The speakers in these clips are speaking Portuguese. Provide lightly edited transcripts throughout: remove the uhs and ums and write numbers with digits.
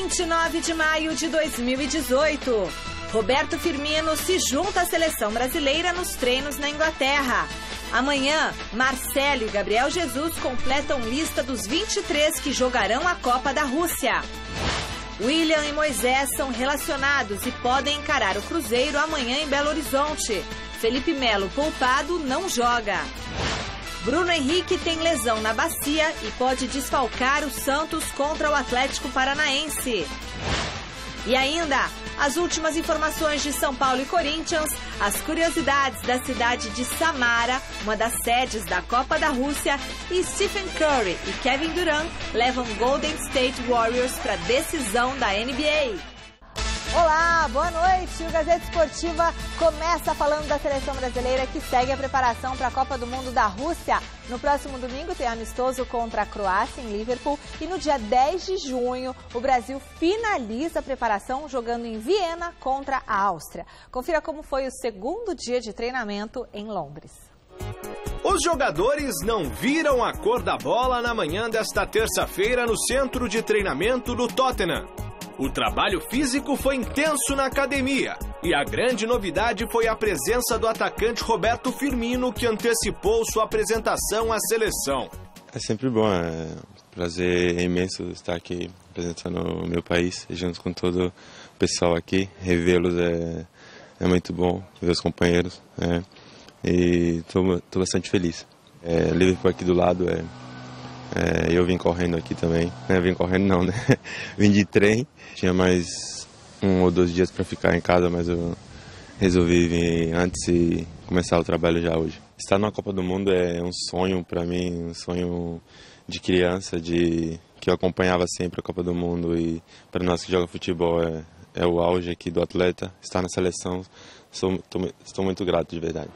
29 de maio de 2018. Roberto Firmino se junta à seleção brasileira nos treinos na Inglaterra. Amanhã, Marcelo e Gabriel Jesus completam lista dos 23 que jogarão a Copa da Rússia. William e Moisés são relacionados e podem encarar o Cruzeiro amanhã em Belo Horizonte. Felipe Melo, poupado, não joga. Bruno Henrique tem lesão na bacia e pode desfalcar o Santos contra o Atlético Paranaense. E ainda, as últimas informações de São Paulo e Corinthians, as curiosidades da cidade de Samara, uma das sedes da Copa da Rússia, e Stephen Curry e Kevin Durant levam Golden State Warriors para a decisão da NBA. Olá, boa noite. O Gazeta Esportiva começa falando da seleção brasileira que segue a preparação para a Copa do Mundo da Rússia. No próximo domingo tem amistoso contra a Croácia em Liverpool e no dia 10 de junho o Brasil finaliza a preparação jogando em Viena contra a Áustria. Confira como foi o segundo dia de treinamento em Londres. Os jogadores não viram a cor da bola na manhã desta terça-feira no centro de treinamento do Tottenham. O trabalho físico foi intenso na academia e a grande novidade foi a presença do atacante Roberto Firmino, que antecipou sua apresentação à seleção. É sempre bom, é um prazer imenso estar aqui apresentando o meu país, junto com todo o pessoal aqui. Revê-los é muito bom, ver os companheiros, e estou bastante feliz. Liverpool aqui do lado, eu vim correndo aqui também, vim correndo não, né? Vim de trem, tinha mais 1 ou 2 dias para ficar em casa, mas eu resolvi vir antes e começar o trabalho já hoje. Estar na Copa do Mundo é um sonho para mim, um sonho de criança, que eu acompanhava sempre a Copa do Mundo, e para nós que jogamos futebol é o auge aqui do atleta, estar na seleção, estou muito grato de verdade.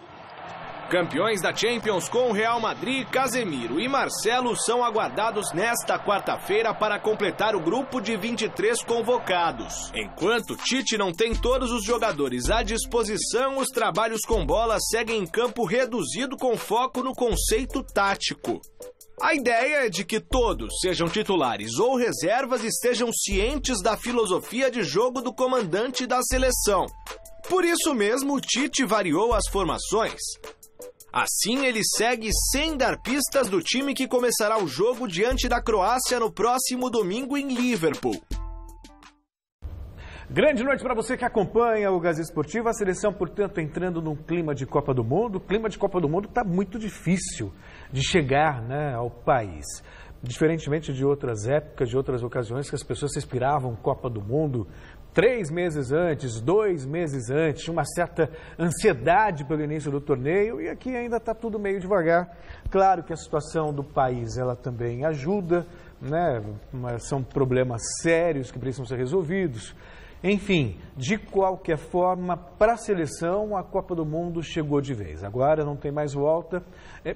Campeões da Champions com o Real Madrid, Casemiro e Marcelo são aguardados nesta quarta-feira para completar o grupo de 23 convocados. Enquanto Tite não tem todos os jogadores à disposição, os trabalhos com bola seguem em campo reduzido com foco no conceito tático. A ideia é de que todos, sejam titulares ou reservas, estejam cientes da filosofia de jogo do comandante da seleção. Por isso mesmo, o Tite variou as formações. Assim, ele segue sem dar pistas do time que começará o jogo diante da Croácia no próximo domingo em Liverpool. Grande noite para você que acompanha o Gazeta Esportiva. A seleção, portanto, entrando num clima de Copa do Mundo. O clima de Copa do Mundo está muito difícil de chegar, ao país. Diferentemente de outras épocas, de outras ocasiões que as pessoas esperavam Copa do Mundo 3 meses antes, 2 meses antes, tinha uma certa ansiedade pelo início do torneio, e aqui ainda está tudo meio devagar. Claro que a situação do país ela também ajuda, mas são problemas sérios que precisam ser resolvidos. Enfim, de qualquer forma, para a seleção, a Copa do Mundo chegou de vez. Agora não tem mais volta,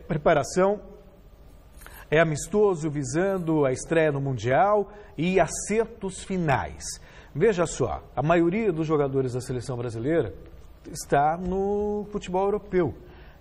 preparação. É amistoso visando a estreia no Mundial e acertos finais. Veja só, a maioria dos jogadores da seleção brasileira está no futebol europeu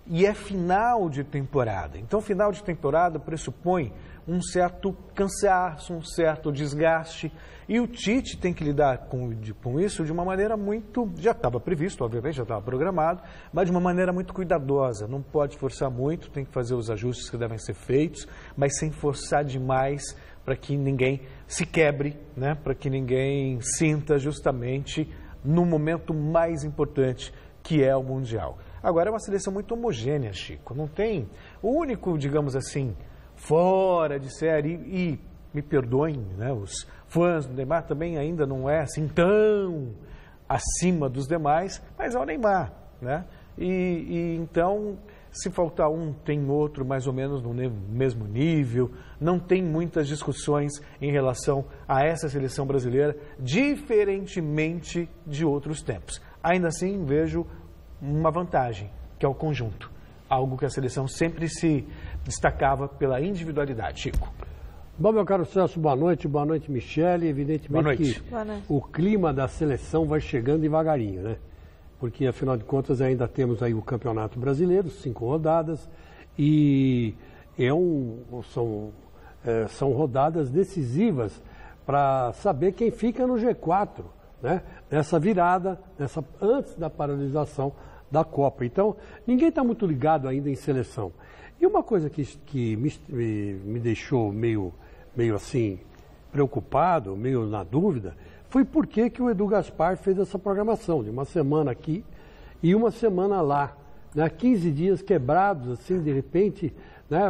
e é final de temporada. Então, final de temporada pressupõe um certo cansaço, um certo desgaste, e o Tite tem que lidar com isso de uma maneira muito... Já estava previsto, obviamente, já estava programado, mas de uma maneira muito cuidadosa. Não pode forçar muito, tem que fazer os ajustes que devem ser feitos, mas sem forçar demais, para que ninguém se quebre, para que ninguém sinta justamente no momento mais importante, que é o Mundial. Agora é uma seleção muito homogênea, Chico. Não tem o único, digamos assim, fora de série, e me perdoem, os fãs do Neymar também ainda não é assim tão acima dos demais, mas é o Neymar, E então, se faltar um, tem outro mais ou menos no mesmo nível. Não tem muitas discussões em relação a essa seleção brasileira, diferentemente de outros tempos. Ainda assim, vejo uma vantagem, que é o conjunto. Algo que a seleção sempre se destacava pela individualidade. Chico. Bom, meu caro Celso, boa noite, Michele. Evidentemente Boa noite. O clima da seleção vai chegando devagarinho, Porque, afinal de contas, ainda temos aí o Campeonato Brasileiro, 5 rodadas, e são rodadas decisivas para saber quem fica no G4, né? Nessa virada, antes da paralisação da Copa. Então, ninguém está muito ligado ainda em seleção. E uma coisa que me deixou meio assim preocupado, meio na dúvida, foi por que o Edu Gaspar fez essa programação de uma semana aqui e uma semana lá, né? 15 dias quebrados, assim, de repente, né?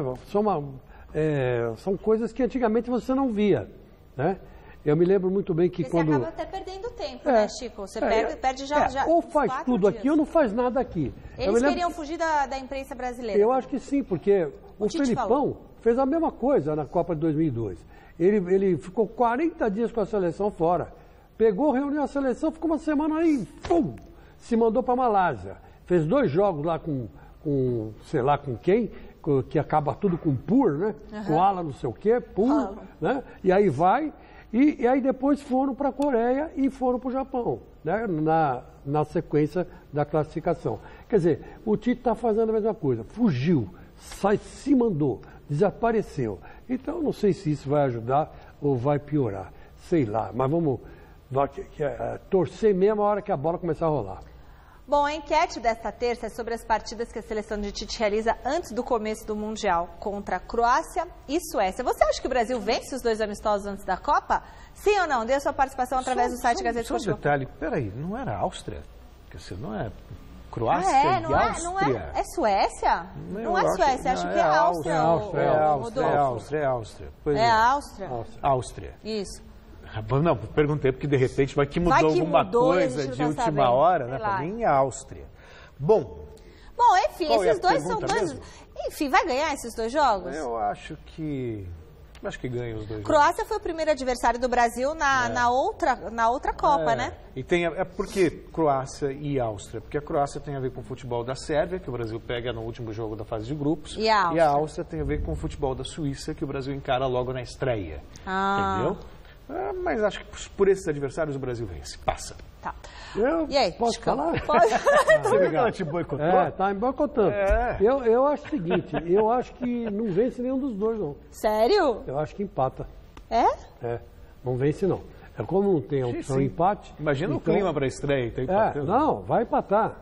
São coisas que antigamente você não via, né? Eu me lembro muito bem que Porque quando... você acaba até perdendo tempo, né, Chico? Você perde já ou faz tudo dias. aqui ou não faz nada aqui. Eles queriam fugir da imprensa brasileira. Eu acho que sim, porque o Felipão fez a mesma coisa na Copa de 2002. Ele ficou 40 dias com a seleção fora. Pegou, reuniu a seleção, ficou uma semana aí, pum, se mandou para a Malásia. Fez 2 jogos lá com sei lá com quem, que acaba tudo com pur, né? Com ala não sei o quê, pur, né? E aí vai... E aí depois foram para a Coreia e foram para o Japão, né? na sequência da classificação. Quer dizer, o Tite está fazendo a mesma coisa, fugiu, se mandou, desapareceu. Então, não sei se isso vai ajudar ou vai piorar, sei lá, mas vamos torcer mesmo a hora que a bola começar a rolar. Bom, a enquete desta terça é sobre as partidas que a seleção de Tite realiza antes do começo do Mundial contra Croácia e Suécia. Você acha que o Brasil vence os 2 amistosos antes da Copa? Sim ou não? Dê a sua participação através do site Gazeta Esportiva. Só um detalhe, peraí, não era Áustria? Não é Croácia e Áustria? Não é? É Suécia? Não é Suécia, acho que é Áustria. É Áustria. É Áustria? Áustria. Isso. Não, perguntei porque de repente vai que mudou alguma coisa de última hora, né? Para mim é Áustria. Bom, enfim, esses dois são dois... Enfim, vai ganhar esses 2 jogos? Eu acho que ganha os 2 jogos. Croácia foi o primeiro adversário do Brasil na outra Copa, né? E por que Croácia e Áustria? Porque a Croácia tem a ver com o futebol da Sérvia, que o Brasil pega no último jogo da fase de grupos. E a Áustria tem a ver com o futebol da Suíça, que o Brasil encara logo na estreia. Entendeu? Mas acho que por esses adversários o Brasil vence. Passa. Tá. E aí? Posso falar? Pode. Você viu que ela te boicotou? Tá me boicotando. Eu acho o seguinte, eu acho que não vence nenhum dos 2, não. Sério? Eu acho que empata. É? Não vence, não. Como não tem a opção empate... Imagina o clima para a estreia. Tá empatando. Não, vai empatar.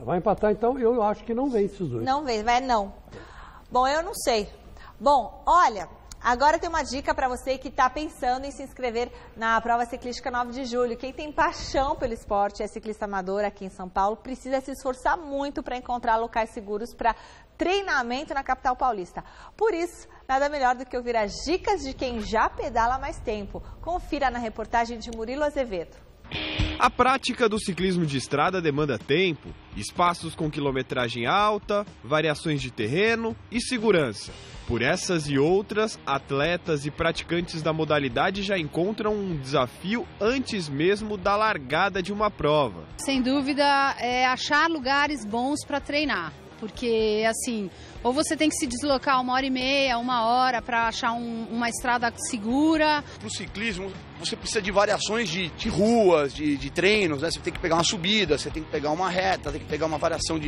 Vai empatar, então eu acho que não vence os 2. Não vence, não. Bom, eu não sei. Bom, olha... Agora tem uma dica para você que está pensando em se inscrever na prova ciclística 9 de julho. Quem tem paixão pelo esporte, é ciclista amador aqui em São Paulo, precisa se esforçar muito para encontrar locais seguros para treinamento na capital paulista. Por isso, nada melhor do que ouvir as dicas de quem já pedala há mais tempo. Confira na reportagem de Murilo Azevedo. A prática do ciclismo de estrada demanda tempo, espaços com quilometragem alta, variações de terreno e segurança. Por essas e outras, atletas e praticantes da modalidade já encontram um desafio antes mesmo da largada de uma prova. Sem dúvida, é achar lugares bons para treinar, porque assim, ou você tem que se deslocar 1h30, 1 hora para achar uma estrada segura. Para o ciclismo, você precisa de variações de ruas, de treinos, né? Você tem que pegar uma subida, você tem que pegar uma reta, tem que pegar uma variação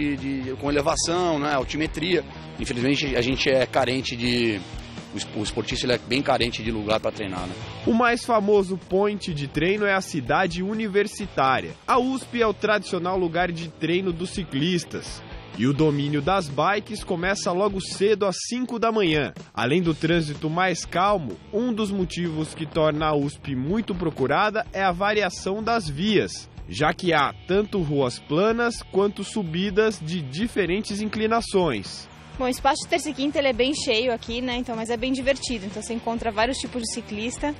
com elevação, né? Altimetria. Infelizmente, a gente é carente o esportista ele é bem carente de lugar para treinar, né? O mais famoso point de treino é a cidade universitária. A USP é o tradicional lugar de treino dos ciclistas. E o domínio das bikes começa logo cedo às 5 da manhã. Além do trânsito mais calmo, um dos motivos que torna a USP muito procurada é a variação das vias, já que há tanto ruas planas quanto subidas de diferentes inclinações. Bom, o espaço de terça e quinta ele é bem cheio aqui, né? Então, mas é bem divertido. Então você encontra vários tipos de ciclistas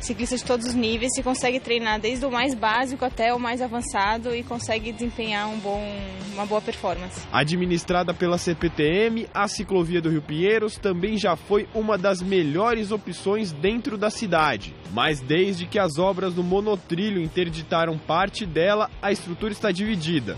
de todos os níveis, e consegue treinar desde o mais básico até o mais avançado e consegue desempenhar uma boa performance. Administrada pela CPTM, a ciclovia do Rio Pinheiros também já foi uma das melhores opções dentro da cidade. Mas desde que as obras do monotrilho interditaram parte dela, a estrutura está dividida.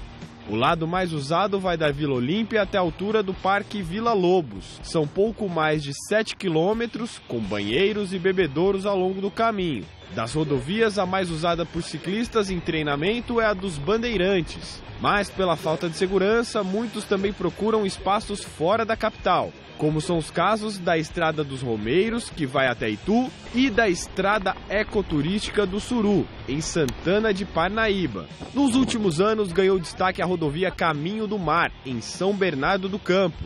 O lado mais usado vai da Vila Olímpia até a altura do Parque Vila Lobos. São pouco mais de 7 quilômetros, com banheiros e bebedouros ao longo do caminho. Das rodovias, a mais usada por ciclistas em treinamento é a dos Bandeirantes. Mas, pela falta de segurança, muitos também procuram espaços fora da capital, como são os casos da Estrada dos Romeiros, que vai até Itu, e da Estrada Ecoturística do Suru, em Santana de Parnaíba. Nos últimos anos, ganhou destaque a rodovia Caminho do Mar, em São Bernardo do Campo.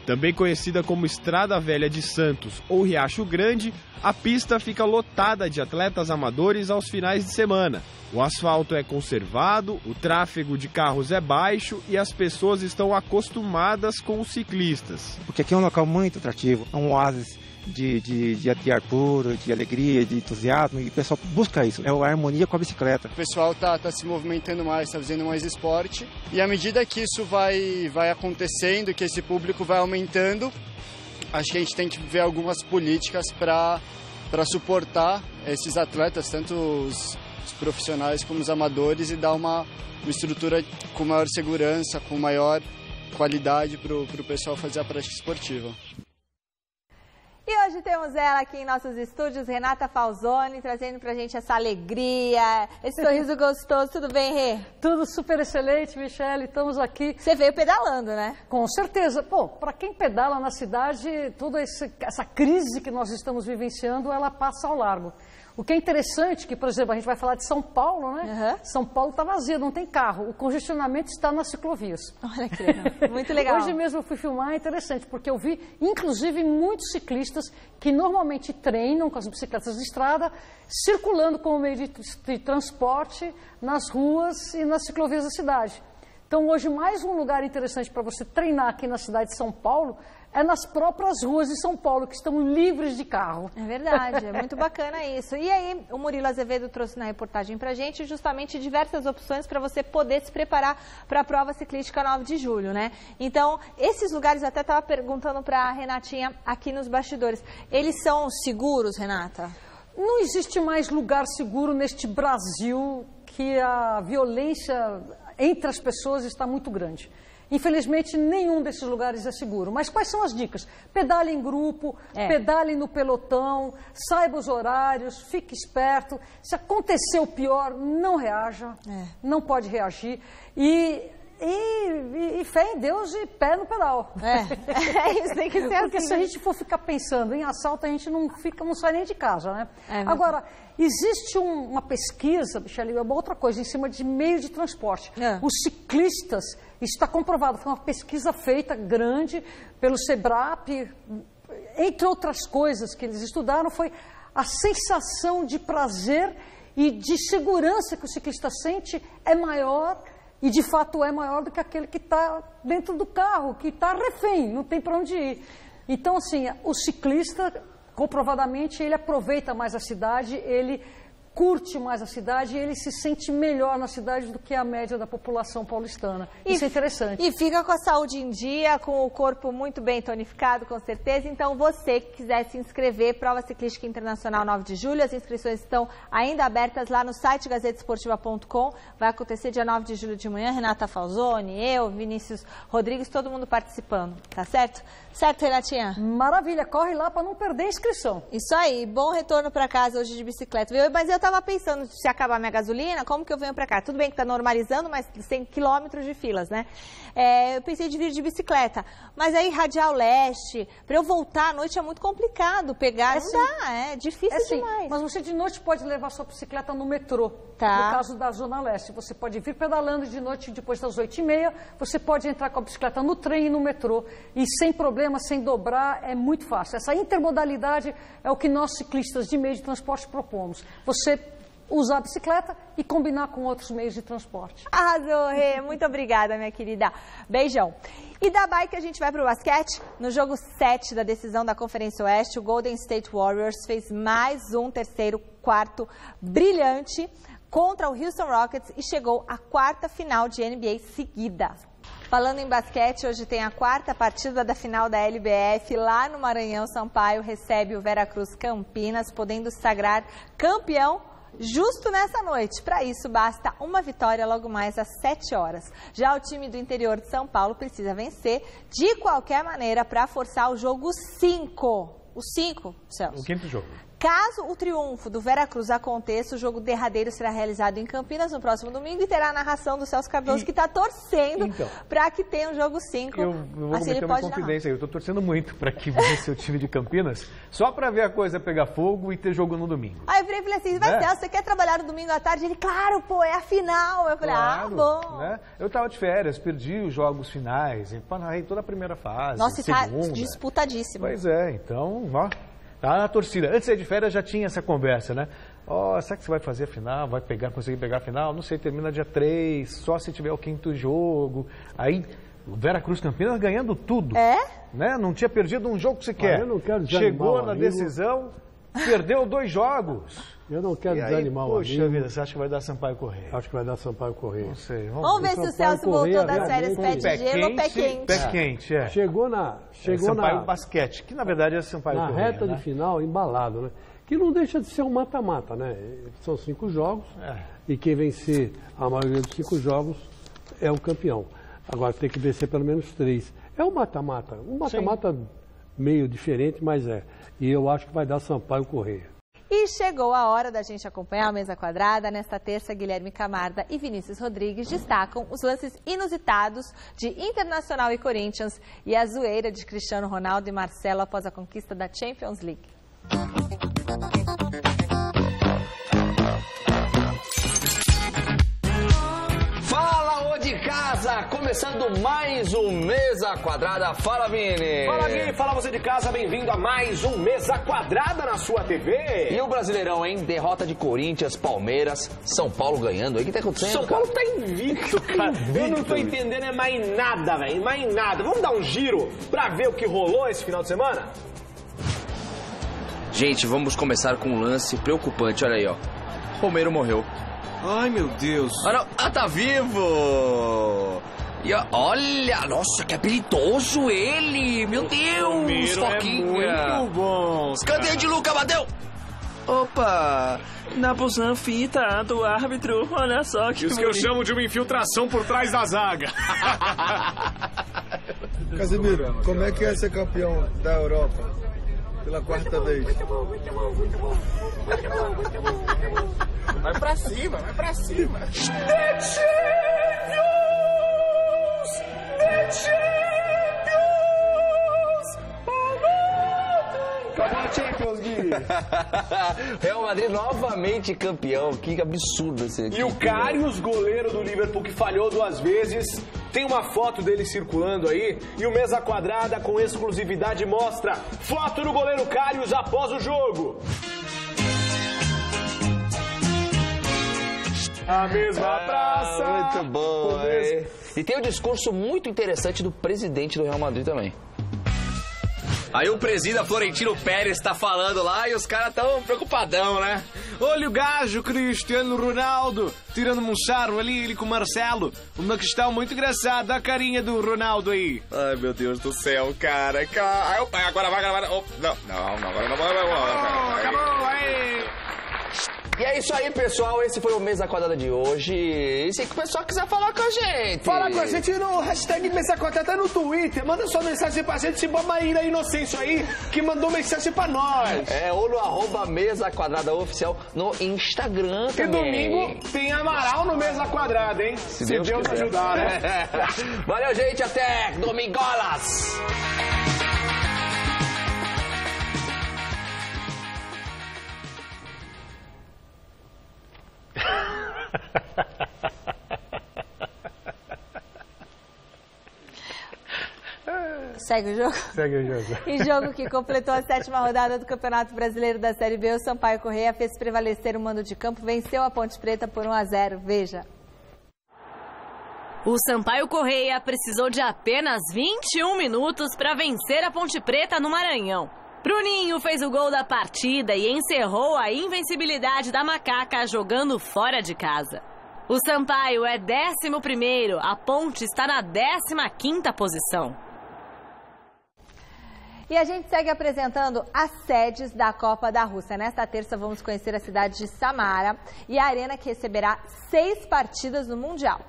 Também conhecida como Estrada Velha de Santos ou Riacho Grande, a pista fica lotada de atletas amadores aos finais de semana. O asfalto é conservado, o tráfego de carros é baixo e as pessoas estão acostumadas com os ciclistas. Porque aqui é um local muito atrativo, é um oásis de ar puro, de alegria, de entusiasmo, e o pessoal busca isso, é a harmonia com a bicicleta. O pessoal tá se movimentando mais, está fazendo mais esporte, e à medida que isso vai acontecendo, que esse público vai aumentando, acho que a gente tem que ver algumas políticas para suportar esses atletas, tanto os profissionais como os amadores, e dar uma estrutura com maior segurança, com maior qualidade para o pessoal fazer a prática esportiva. E hoje temos ela aqui em nossos estúdios, Renata Falzoni, trazendo pra gente essa alegria, esse sorriso gostoso. Tudo bem, Rê? Tudo super excelente, Michele. Estamos aqui. Você veio pedalando, né? Com certeza. Pô, para quem pedala na cidade, toda essa crise que nós estamos vivenciando, ela passa ao largo. O que é interessante, que, por exemplo, a gente vai falar de São Paulo, né? Uhum. São Paulo está vazio, não tem carro. O congestionamento está nas ciclovias. Olha que legal. Muito legal. Hoje mesmo eu fui filmar, é interessante, porque eu vi, inclusive, muitos ciclistas que normalmente treinam com as bicicletas de estrada, circulando como meio de transporte nas ruas e nas ciclovias da cidade. Então, hoje, mais um lugar interessante para você treinar aqui na cidade de São Paulo é nas próprias ruas de São Paulo, que estão livres de carro. É verdade, é muito bacana isso. E aí, o Murilo Azevedo trouxe na reportagem pra gente justamente diversas opções para você poder se preparar para a prova ciclística 9 de julho, né? Então, esses lugares, eu até estava perguntando para a Renatinha aqui nos bastidores, eles são seguros, Renata? Não existe mais lugar seguro neste Brasil que a violência entre as pessoas está muito grande. Infelizmente, nenhum desses lugares é seguro. Mas quais são as dicas? Pedale em grupo, pedale no pelotão, saiba os horários, fique esperto. Se acontecer o pior, não reaja, não pode reagir. E fé em Deus e pé no pedal. É isso, tem que ser assim. Porque se a gente for ficar pensando em assalto, a gente não sai nem de casa, né? Agora, existe uma pesquisa, Michele, é uma outra coisa, em cima de meio de transporte. Os ciclistas, isso está comprovado, foi uma pesquisa feita grande pelo SEBRAP, entre outras coisas que eles estudaram, foi a sensação de prazer e de segurança que o ciclista sente é maior. E, de fato, é maior do que aquele que está dentro do carro, que está refém, não tem para onde ir. Então, assim, o ciclista, comprovadamente, ele aproveita mais a cidade, ele curte mais a cidade e ele se sente melhor na cidade do que a média da população paulistana. Isso é interessante. E fica com a saúde em dia, com o corpo muito bem tonificado, com certeza. Então, você que quiser se inscrever, Prova Ciclística Internacional 9 de julho, as inscrições estão ainda abertas lá no site gazetesportiva.com. Vai acontecer dia 9 de julho de manhã, Renata Falzoni, eu, Vinícius Rodrigues, todo mundo participando, tá certo? Certo, Renatinha? Maravilha, corre lá para não perder a inscrição. Isso aí, bom retorno para casa hoje de bicicleta. Mas eu estava pensando, se acabar minha gasolina, como que eu venho para cá? Tudo bem que está normalizando, mas 100 quilômetros de filas, né? Eu pensei de vir de bicicleta, mas aí Radial Leste, para eu voltar à noite é muito complicado pegar, não dá, é difícil demais. Mas você de noite pode levar sua bicicleta no metrô, tá. No caso da Zona Leste. Você pode vir pedalando de noite depois das 8h30, você pode entrar com a bicicleta no trem e no metrô, e sem problema, sem dobrar, é muito fácil. Essa intermodalidade é o que nós ciclistas de meio de transporte propomos. Você usar a bicicleta e combinar com outros meios de transporte. Arrasou, Rê. Muito obrigada, minha querida. Beijão. E da bike a gente vai para o basquete. No jogo 7 da decisão da Conferência Oeste, o Golden State Warriors fez mais um terceiro quarto brilhante contra o Houston Rockets e chegou à quarta final de NBA seguida. Falando em basquete, hoje tem a quarta partida da final da LBF. Lá no Maranhão, Sampaio recebe o Veracruz Campinas, podendo se sagrar campeão justo nessa noite. Para isso, basta uma vitória logo mais às 7 horas. Já o time do interior de São Paulo precisa vencer de qualquer maneira para forçar o jogo 5. O 5, Celso. O quinto jogo. Caso o triunfo do Veracruz aconteça, o jogo derradeiro será realizado em Campinas no próximo domingo e terá a narração do Celso Cardoso, que está torcendo para que tenha um jogo 5. Eu vou cometer uma confidência. Eu estou torcendo muito para que vença o time de Campinas, só para ver a coisa pegar fogo e ter jogo no domingo. Aí eu virei e falei assim, Celso, você quer trabalhar no domingo à tarde? Ele, claro, pô, é a final. Eu falei, claro, bom. Né? Eu estava de férias, perdi os jogos finais, empanei toda a primeira fase, nossa, está disputadíssimo. Pois é, então, ó. Tá na torcida. Antes de sair de férias já tinha essa conversa, né? Será que você vai fazer a final? Vai conseguir pegar a final? Não sei, termina dia 3, só se tiver o quinto jogo. Aí, o Veracruz Campinas ganhando tudo. Né? Não tinha perdido um jogo sequer. Eu não quero chegou na decisão, perdeu 2 jogos. Eu não quero desanimar o amigo. Poxa vida, você acha que vai dar Sampaio Corrêa? Acho que vai dar Sampaio Corrêa. Não sei. Vamos ver se o Celso voltou das férias pé de gelo ou pé quente. Pé quente, é. Chegou Sampaio Basquete, que na verdade é Sampaio Corrêa. Na reta de final, embalado, né? Que não deixa de ser um mata-mata, né? São 5 jogos e quem vencer a maioria dos 5 jogos é o campeão. Agora tem que vencer pelo menos 3. É um mata-mata. Um mata-mata meio diferente, mas é. E eu acho que vai dar Sampaio Corrêa. E chegou a hora da gente acompanhar a Mesa Quadrada. Nesta terça, Guilherme Camarda e Vinícius Rodrigues destacam os lances inusitados de Internacional e Corinthians e a zoeira de Cristiano Ronaldo e Marcelo após a conquista da Champions League. Fala, ô de casa! Começando mais um Mesa Quadrada. Fala, Vini! Fala, Gui! Fala, você de casa! Bem-vindo a mais um Mesa Quadrada na sua TV! E o Brasileirão, hein? Derrota de Corinthians, Palmeiras, São Paulo ganhando. Aí, o que tá acontecendo, São Paulo tá invicto, cara! Eu não tô entendendo é mais nada, velho! Mais nada! Vamos dar um giro pra ver o que rolou esse final de semana? Gente, vamos começar com um lance preocupante. Olha aí, ó. Romero morreu. Ai, meu Deus! Ah, não. Tá vivo! E olha, nossa, que habilidoso ele! Meu Deus, Foquinha! É muito bom! Escanteio de Luca, bateu! Opa! Na posição fita do árbitro, olha só que... Isso que eu chamo de uma infiltração por trás da zaga. Casemiro, como é que é ser campeão da Europa pela 4ª vez? Muito bom. Vai pra cima, vai pra cima. The Champions! The Champions! Acabou a Champions, Gui! Real Madrid novamente campeão. Que absurdo esse aqui. E o Karius, goleiro do Liverpool, que falhou 2 vezes. Tem uma foto dele circulando aí. E o Mesa Quadrada, com exclusividade, mostra foto do goleiro Karius após o jogo. A mesma praça. Muito bom, E tem um discurso muito interessante do presidente do Real Madrid também. Aí o presidente Florentino Pérez tá falando lá e os caras tão preocupadão, né? Olha o gajo Cristiano Ronaldo tirando um sarro ali, ele com o Marcelo. Uma questão muito engraçada, a carinha do Ronaldo aí. Ai, meu Deus do céu, cara. Agora vai. Oh, não, agora não vai. Acabou, aí. E é isso aí, pessoal. Esse foi o Mesa Quadrada de hoje. E se o pessoal quiser falar com a gente... Fala com a gente no hashtag Mesa Quadrada no Twitter. Manda sua mensagem pra gente, tipo a Maíra Inocêncio aí, que mandou mensagem pra nós. Ou no @Mesa Quadrada Oficial no Instagram também. E domingo tem Amaral no Mesa Quadrada, hein? Se Deus ajudar, né? Valeu, gente. Até domingolas! Segue o jogo? Segue o jogo. Em jogo que completou a 7ª rodada do Campeonato Brasileiro da Série B, o Sampaio Corrêa fez prevalecer o mando de campo, venceu a Ponte Preta por 1-0. Veja. O Sampaio Corrêa precisou de apenas 21 minutos para vencer a Ponte Preta no Maranhão. Bruninho fez o gol da partida e encerrou a invencibilidade da Macaca jogando fora de casa. O Sampaio é 11º, a Ponte está na 15ª posição. E a gente segue apresentando as sedes da Copa da Rússia. Nesta terça vamos conhecer a cidade de Samara e a arena que receberá 6 partidas no Mundial.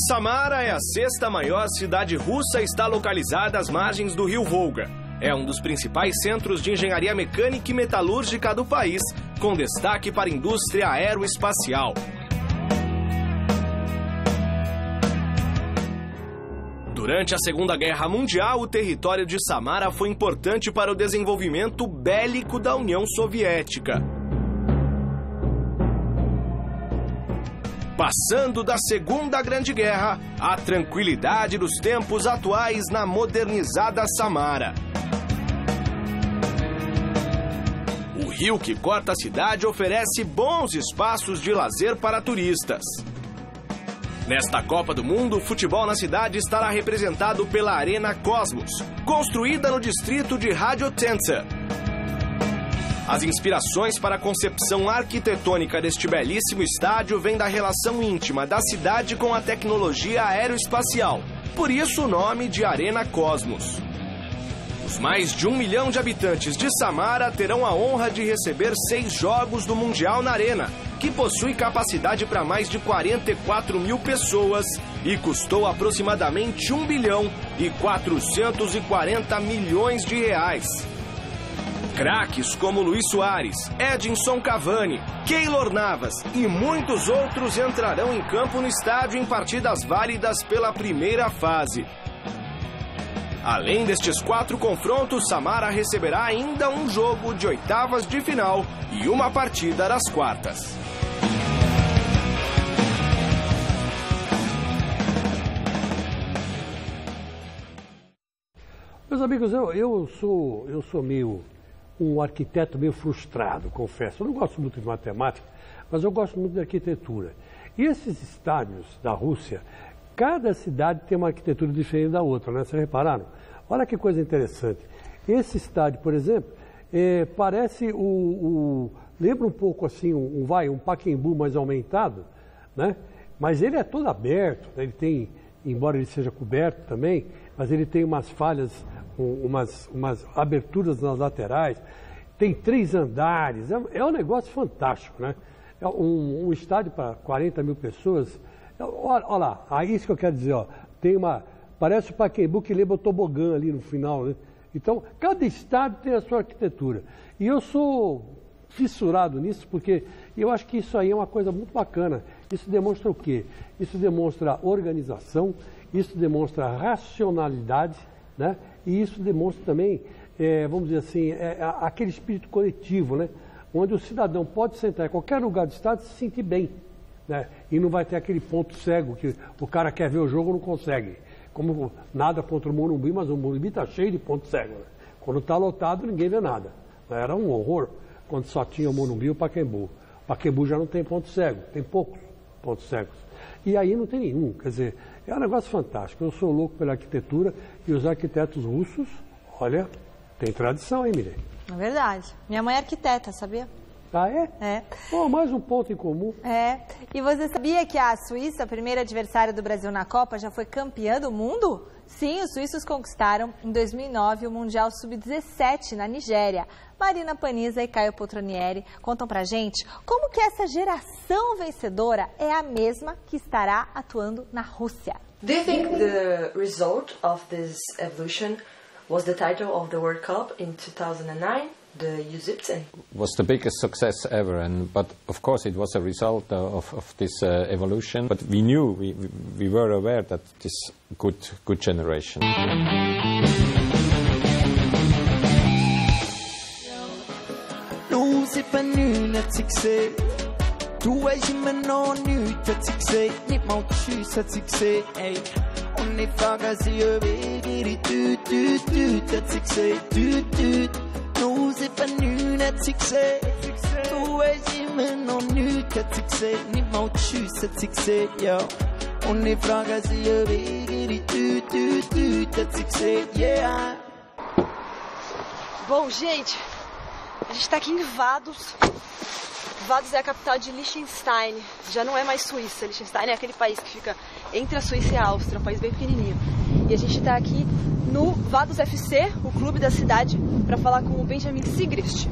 Samara é a 6ª maior cidade russa e está localizada às margens do rio Volga. É um dos principais centros de engenharia mecânica e metalúrgica do país, com destaque para a indústria aeroespacial. Durante a Segunda Guerra Mundial, o território de Samara foi importante para o desenvolvimento bélico da União Soviética. Passando da Segunda Grande Guerra à tranquilidade dos tempos atuais na modernizada Samara. O rio que corta a cidade oferece bons espaços de lazer para turistas. Nesta Copa do Mundo, o futebol na cidade estará representado pela Arena Cosmos, construída no distrito de Radiotenza. As inspirações para a concepção arquitetônica deste belíssimo estádio vêm da relação íntima da cidade com a tecnologia aeroespacial. Por isso o nome de Arena Cosmos. Os mais de 1 milhão de habitantes de Samara terão a honra de receber 6 jogos do Mundial na Arena, que possui capacidade para mais de 44 mil pessoas e custou aproximadamente 1 bilhão e 440 milhões de reais. Craques como Luiz Soares, Edinson Cavani, Keylor Navas e muitos outros entrarão em campo no estádio em partidas válidas pela primeira fase. Além destes 4 confrontos, Samara receberá ainda um jogo de oitavas de final e uma partida das quartas. Meus amigos, eu sou meio um arquiteto meio frustrado, confesso. Eu não gosto muito de matemática, mas eu gosto muito de arquitetura. E esses estádios da Rússia, cada cidade tem uma arquitetura diferente da outra, né? Vocês repararam? Olha que coisa interessante. Esse estádio, por exemplo, parece lembra um pouco assim, um Pacaembu mais aumentado, né? Mas ele é todo aberto, né? Ele tem, embora ele seja coberto também, mas ele tem umas falhas, umas aberturas nas laterais, tem 3 andares, é um negócio fantástico, né? É um estádio para 40 mil pessoas, olha lá, é isso que eu quero dizer, ó, parece o Pacaembu que lembra o tobogã ali no final, né? Então, cada estádio tem a sua arquitetura, e eu sou fissurado nisso, porque eu acho que isso aí é uma coisa muito bacana. Isso demonstra o quê? Isso demonstra organização, isso demonstra racionalidade, né? E isso demonstra também, vamos dizer assim, aquele espírito coletivo, né? Onde o cidadão pode sentar em qualquer lugar do estado e se sentir bem, né? E não vai ter aquele ponto cego que o cara quer ver o jogo e não consegue. Como nada contra o Morumbi, mas o Morumbi está cheio de ponto cego, né? Quando está lotado, ninguém vê nada. Era um horror quando só tinha o Morumbi e o Pacaembu. O Pacaembu já não tem ponto cego, tem poucos pontos cegos. E aí não tem nenhum, quer dizer, é um negócio fantástico. Eu sou louco pela arquitetura e os arquitetos russos, olha, tem tradição, hein, Mirei? É verdade. Minha mãe é arquiteta, sabia? Ah, é? É. Oh, mais um ponto em comum. É. E você sabia que a Suíça, a primeira adversária do Brasil na Copa, já foi campeã do mundo? Sim, os suíços conquistaram em 2009 o Mundial Sub-17 na Nigéria. Marina Paniza e Caio Poltronieri contam pra gente como que essa geração vencedora é a mesma que estará atuando na Rússia. Do you think the result of this evolution was the title of the World Cup in 2009? The U17 was the biggest success ever, but of course it was a result of this evolution. But we knew, we were aware that this good generation. Non, c'est pas nul notre succès. Toi et j'ai maintenant nu t'as succès. Ni mon tu ça succès. Hey, on est fagacé, baby, tu t'as succès, tu. se for nu, hat sie gesehen. Du hast immer noch nichts, hat sie gesehen. Nicht mal Tschüss, hat sie gesehen, ja. Und ich frage sie, wie hat sie gesehen, yeah. Bom, gente, a gente está aqui em Vaduz. Vaduz é a capital de Liechtenstein, já não é mais Suíça. Liechtenstein é aquele país que fica entre a Suíça e a Áustria, um país bem pequenininho. E a gente está aqui no Vaduz FC, o clube da cidade, para falar com o Benjamin Sigrist.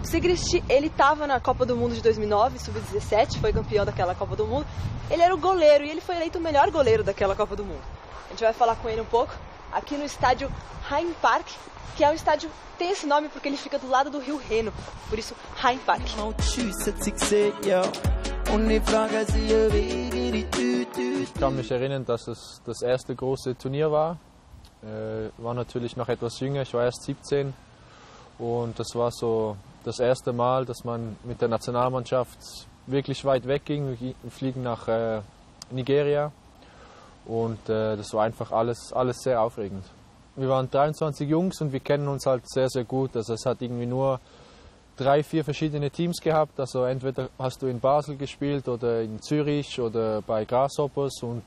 O Sigrist, ele estava na Copa do Mundo de 2009, sub-17, foi campeão daquela Copa do Mundo. Ele era o goleiro e ele foi eleito o melhor goleiro daquela Copa do Mundo. A gente vai falar com ele um pouco aqui no estádio Rheinpark, que é um estádio que tem esse nome porque ele fica do lado do rio Reno, por isso Rheinpark. Ich kann mich erinnern, dass es das erste große Turnier war. War natürlich noch etwas jünger, ich war erst 17 und das war so das erste Mal, dass man mit der Nationalmannschaft wirklich weit weg ging. Wir fliegen nach Nigeria und das war einfach alles sehr aufregend. Wir waren 23 Jungs und wir kennen uns halt sehr, sehr gut. Also es hat irgendwie nur 3, 4 verschiedene Teams gehabt. Also entweder hast du in Basel gespielt oder in Zürich oder bei Grasshoppers und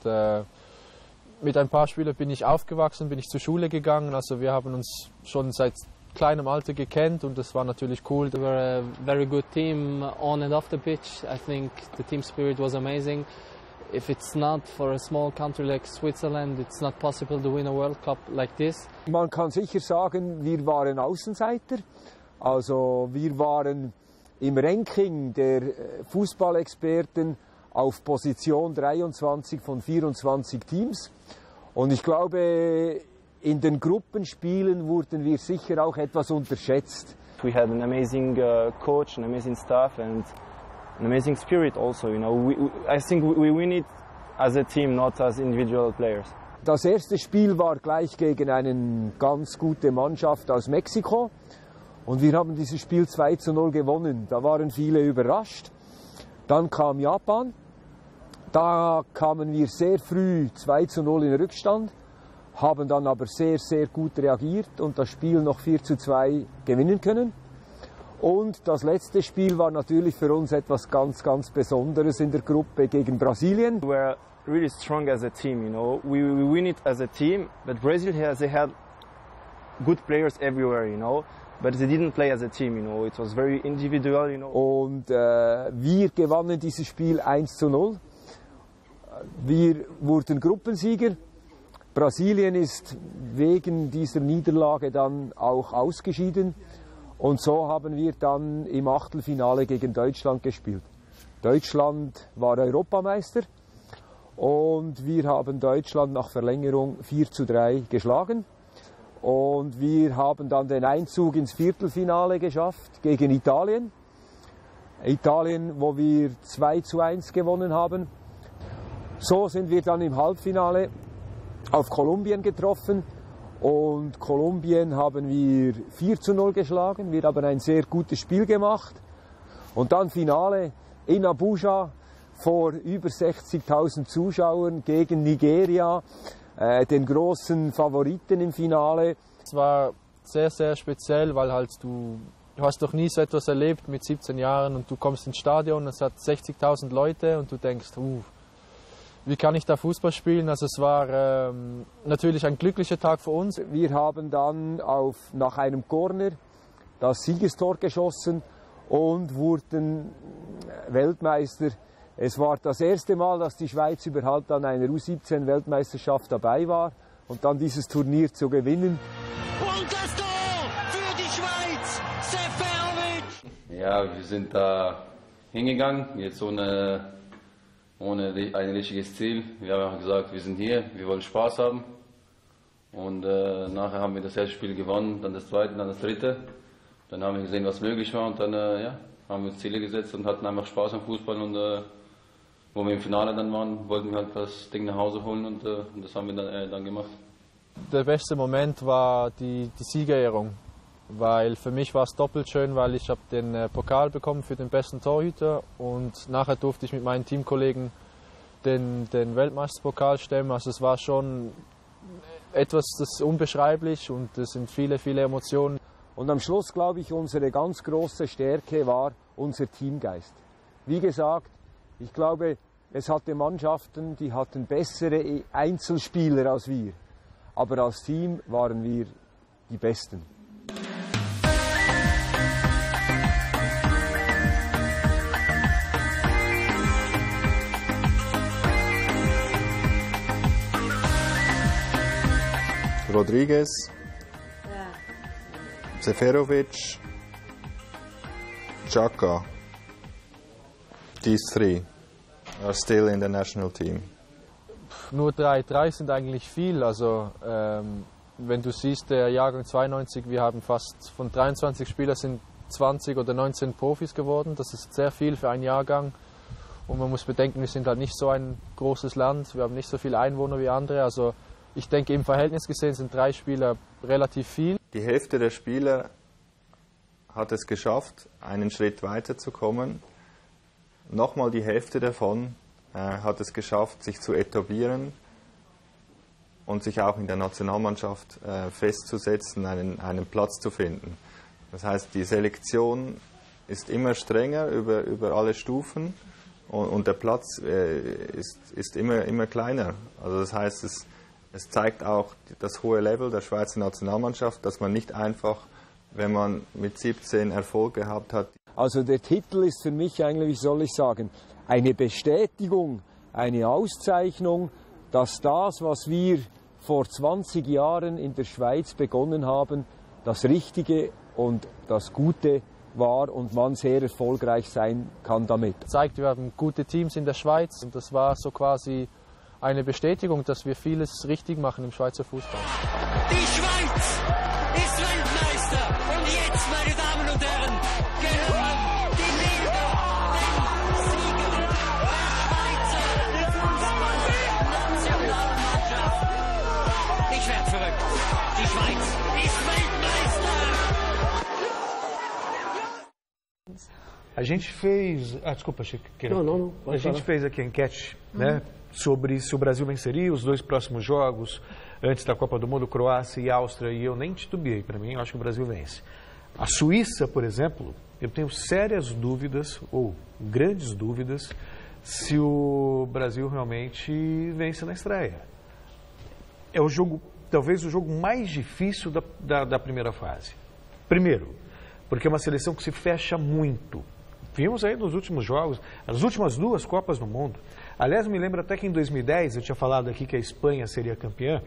mit ein paar Spielern bin ich aufgewachsen, bin ich zur Schule gegangen. Also wir haben uns schon seit kleinem Alter gekannt und das war natürlich cool. We were a very good team on and off the pitch. I think the team spirit was amazing. If it's not for a small country like Switzerland, it's not possible to win a World Cup like this. Man kann sicher sagen, wir waren Außenseiter. Also wir waren im Ranking der Fußballexperten auf Position 23 von 24 Teams. Und ich glaube, in den Gruppenspielen wurden wir sicher auch etwas unterschätzt. We had an amazing coach, an amazing staff and an amazing spirit also. You know, I think we win it as a team, not as individual players. Das erste Spiel war gleich gegen eine ganz gute Mannschaft aus Mexiko und wir haben dieses Spiel 2:0 gewonnen. Da waren viele überrascht. Dann kam Japan. Da kamen wir sehr früh 2:0 in Rückstand, haben dann aber sehr, sehr gut reagiert und das Spiel noch 4:2 gewinnen können. Und das letzte Spiel war natürlich für uns etwas ganz, ganz Besonderes in der Gruppe gegen Brasilien. We were really strong as a team, you know. We win it as a team, but Brazil they had good players everywhere, you know. But they didn't play as a team, you know. It was very individual, you know. Und wir gewannen dieses Spiel 1:0. Wir wurden Gruppensieger. Brasilien ist wegen dieser Niederlage dann auch ausgeschieden. Und so haben wir dann im Achtelfinale gegen Deutschland gespielt. Deutschland war Europameister und wir haben Deutschland nach Verlängerung 4:3 geschlagen. Und wir haben dann den Einzug ins Viertelfinale geschafft gegen Italien. Italien, wo wir 2:1 gewonnen haben. So sind wir dann im Halbfinale auf Kolumbien getroffen. Und Kolumbien haben wir 4:0 geschlagen. Wir haben ein sehr gutes Spiel gemacht. Und dann Finale in Abuja vor über 60.000 Zuschauern gegen Nigeria, den großen Favoriten im Finale. Es war sehr, sehr speziell, weil halt du hast doch nie so etwas erlebt mit 17 Jahren und du kommst ins Stadion, es hat 60.000 Leute und du denkst, wie kann ich da Fußball spielen? Also es war natürlich ein glücklicher Tag für uns. Wir haben dann nach einem Corner das Siegestor geschossen und wurden Weltmeister. Es war das erste Mal, dass die Schweiz überhaupt an einer U17-Weltmeisterschaft dabei war und dann dieses Turnier zu gewinnen. Und das Tor für die Schweiz, Seferovic! Ja, wir sind da hingegangen, jetzt ohne ein richtiges Ziel. Wir haben gesagt, wir sind hier, wir wollen Spaß haben. Und nachher haben wir das erste Spiel gewonnen, dann das zweite, dann das dritte. Dann haben wir gesehen, was möglich war und dann haben wir uns Ziele gesetzt und hatten einfach Spaß am Fußball. Und wo wir im Finale dann waren, wollten wir halt das Ding nach Hause holen und das haben wir dann gemacht. Der beste Moment war die Siegerehrung, weil für mich war es doppelt schön, weil ich habe den Pokal bekommen für den besten Torhüter und nachher durfte ich mit meinen Teamkollegen den Weltmeisterpokal stemmen. Also es war schon etwas, das ist unbeschreiblich und es sind viele, viele Emotionen. Und am Schluss, glaube ich, unsere ganz große Stärke war unser Teamgeist. Wie gesagt, ich glaube, es hatte Mannschaften, die hatten bessere Einzelspieler als wir. Aber als Team waren wir die Besten. Rodriguez, Seferovic, Xhaka. These three are still in the national team. Nur 3 sind eigentlich viel. Also wenn du siehst, der Jahrgang 92, wir haben fast von 23 Spielern sind 20 oder 19 Profis geworden. Das ist sehr viel für einen Jahrgang. Und man muss bedenken, wir sind halt nicht so ein großes Land. Wir haben nicht so viele Einwohner wie andere. Also ich denke, im Verhältnis gesehen sind 3 Spieler relativ viel. Die Hälfte der Spieler hat es geschafft, einen Schritt weiterzukommen. Nochmal die Hälfte davon hat es geschafft, sich zu etablieren und sich auch in der Nationalmannschaft festzusetzen, einen Platz zu finden. Das heißt, die Selektion ist immer strenger über alle Stufen und der Platz ist immer kleiner. Also das heißt, es zeigt auch das hohe Level der Schweizer Nationalmannschaft, dass man nicht einfach, wenn man mit 17 Erfolg gehabt hat. Also der Titel ist für mich eigentlich, wie soll ich sagen, eine Bestätigung, eine Auszeichnung, dass das, was wir vor 20 Jahren in der Schweiz begonnen haben, das Richtige und das Gute war und man sehr erfolgreich sein kann damit. Das zeigt, wir haben gute Teams in der Schweiz und das war so quasi eine Bestätigung, dass wir vieles richtig machen im Schweizer Fußball. Die Schweiz ist Weltmeister und jetzt, meine Damen und Herren, gehören die Bilder den Siegern der Schweizer Fußball-Nationalmannschaft. Ich werde verrückt. Die Schweiz ist Weltmeister. A gente fez... desculpa, achei que era... Não. A gente fez aqui a enquete, né, sobre se o Brasil venceria os 2 próximos jogos antes da Copa do Mundo, Croácia e Áustria, e eu nem titubeei. Para mim, eu acho que o Brasil vence. A Suíça, por exemplo, eu tenho sérias dúvidas, ou grandes dúvidas, se o Brasil realmente vence na estreia. É o jogo, talvez o jogo mais difícil da primeira fase. Primeiro, porque é uma seleção que se fecha muito. Vimos aí nos últimos jogos, as últimas 2 Copas do Mundo. Aliás, me lembro até que em 2010, eu tinha falado aqui que a Espanha seria campeã,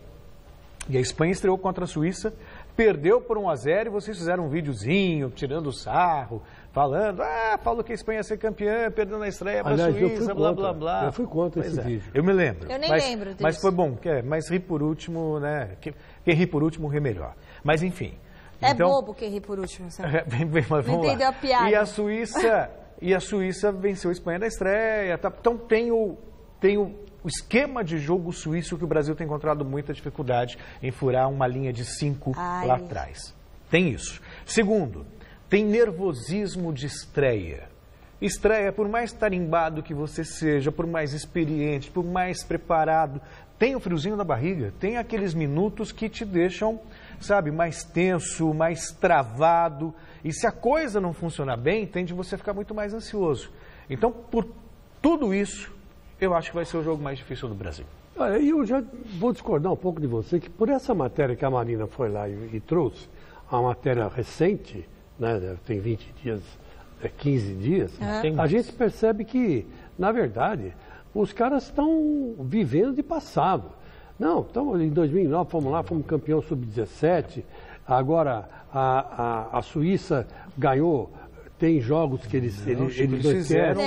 e a Espanha estreou contra a Suíça, perdeu por 1-0 e vocês fizeram um videozinho, tirando sarro, falando, falou que a Espanha ia ser campeã, perdeu na estreia para a Suíça, blá, blá, blá. Eu fui contra esse vídeo. Eu me lembro. Eu nem lembro disso. Mas foi bom, mas rir por último, né? Quem ri por último ri melhor. Mas enfim. É então, bobo quem ri por último, sabe? Mas não entendeu a piada. E a Suíça venceu a Espanha na estreia. Tá? Então tem o esquema de jogo suíço que o Brasil tem encontrado muita dificuldade em furar uma linha de 5 lá atrás. Tem isso. Segundo, tem nervosismo de estreia. Estreia, por mais tarimbado que você seja, por mais experiente, por mais preparado, tem o friozinho na barriga, tem aqueles minutos que te deixam, sabe, mais tenso, mais travado. E se a coisa não funcionar bem, tende você a ficar muito mais ansioso. Então, por tudo isso, eu acho que vai ser o jogo mais difícil do Brasil. Olha, eu já vou discordar um pouco de você, que por essa matéria que a Marina foi lá e trouxe, a matéria recente, né, tem 20 dias, 15 dias, a gente percebe que, na verdade, os caras estão vivendo de passado. Não, então em 2009 fomos lá, fomos campeão sub-17, agora a Suíça ganhou, tem jogos que eles fizeram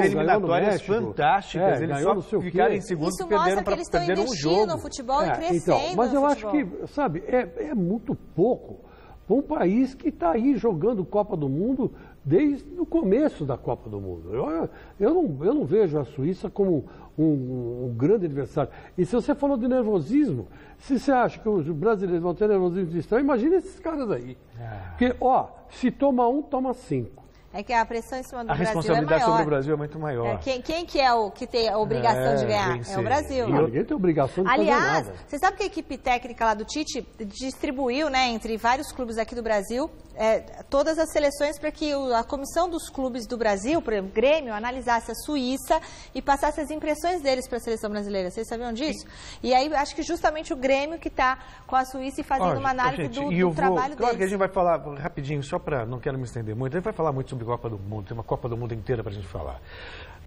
eliminatórias fantásticas, eles só ficaram em segundo Isso e perderam mostra que eles estão investindo um jogo. no futebol e crescendo então, mas eu no acho futebol. que, sabe, é muito pouco para um país que está aí jogando Copa do Mundo desde o começo da Copa do Mundo. Eu não vejo a Suíça como um grande adversário. E se você falou de nervosismo, se você acha que os brasileiros vão ter nervosismo de estranho, imagina esses caras aí. Porque, se toma 1, toma 5. É que a pressão em cima do Brasil é maior. A responsabilidade sobre o Brasil é muito maior. Quem que é o que tem a obrigação de ganhar? Vencer. É o Brasil. Ninguém tem obrigação de fazer nada. Aliás, você sabe que a equipe técnica lá do Tite distribuiu, né, entre vários clubes aqui do Brasil, todas as seleções para que a comissão dos clubes do Brasil, por exemplo, Grêmio, analisasse a Suíça e passasse as impressões deles para a seleção brasileira. Vocês sabiam disso? E aí, acho que justamente o Grêmio que está com a Suíça e fazendo uma análise do trabalho deles. Claro que a gente vai falar rapidinho, só para, não quero me estender muito, a gente vai falar muito sobre Copa do Mundo, tem uma Copa do Mundo inteira para a gente falar.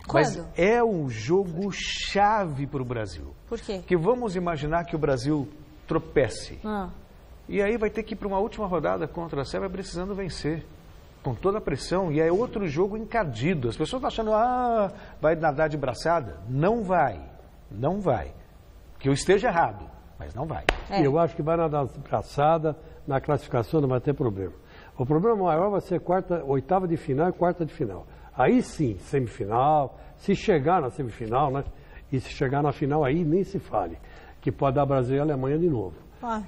Quando? Mas é um jogo chave para o Brasil. Por quê? Porque vamos imaginar que o Brasil tropece. E aí vai ter que ir para uma última rodada contra a Sérvia precisando vencer. Com toda a pressão. E é outro jogo encardido. As pessoas estão achando, vai nadar de braçada. Não vai. Não vai. Que eu esteja errado, mas não vai. Eu acho que vai nadar de braçada, na classificação não vai ter problema. O problema maior vai ser oitava de final e quarta de final. Aí sim, semifinal, se chegar na semifinal, né? E se chegar na final, aí nem se fale. Que pode dar Brasil e Alemanha de novo.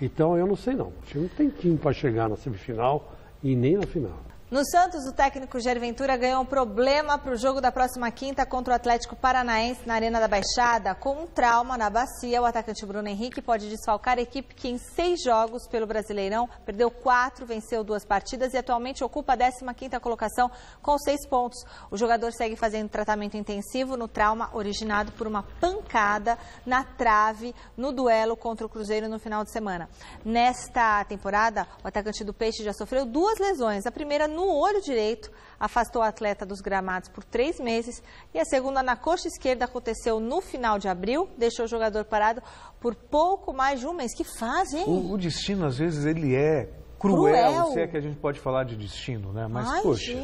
Então eu não sei não. Acho que não tem time para chegar na semifinal e nem na final. No Santos, o técnico Jair Ventura ganhou um problema para o jogo da próxima quinta contra o Atlético Paranaense na Arena da Baixada. Com um trauma na bacia, o atacante Bruno Henrique pode desfalcar a equipe que em 6 jogos pelo Brasileirão perdeu 4, venceu 2 partidas e atualmente ocupa a 15ª colocação com 6 pontos. O jogador segue fazendo tratamento intensivo no trauma originado por uma pancada na trave no duelo contra o Cruzeiro no final de semana. Nesta temporada, o atacante do Peixe já sofreu 2 lesões. A primeira no olho direito, afastou o atleta dos gramados por 3 meses, e a segunda na coxa esquerda aconteceu no final de abril, deixou o jogador parado por pouco mais de um mês. Que fase, hein? O destino, às vezes, ele é cruel, se é que a gente pode falar de destino, né? Mas, poxa,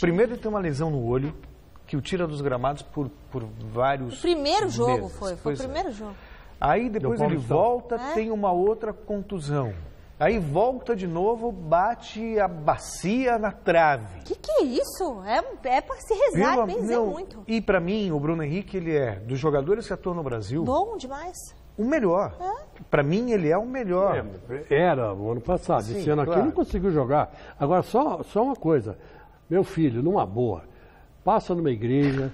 primeiro ele tem uma lesão no olho, que o tira dos gramados por vários meses. O primeiro jogo foi o primeiro jogo. Aí depois ele volta, tem uma outra contusão. Aí volta de novo, bate a bacia na trave. Que é isso? É para se rezar, benzer muito. E para mim, o Bruno Henrique, ele é, dos jogadores que atuam no Brasil... Bom demais. O melhor. Para mim, ele é o melhor. Era o ano passado. Sim, esse ano aqui não conseguiu jogar. Agora, só uma coisa. Meu filho, numa boa, passa numa igreja,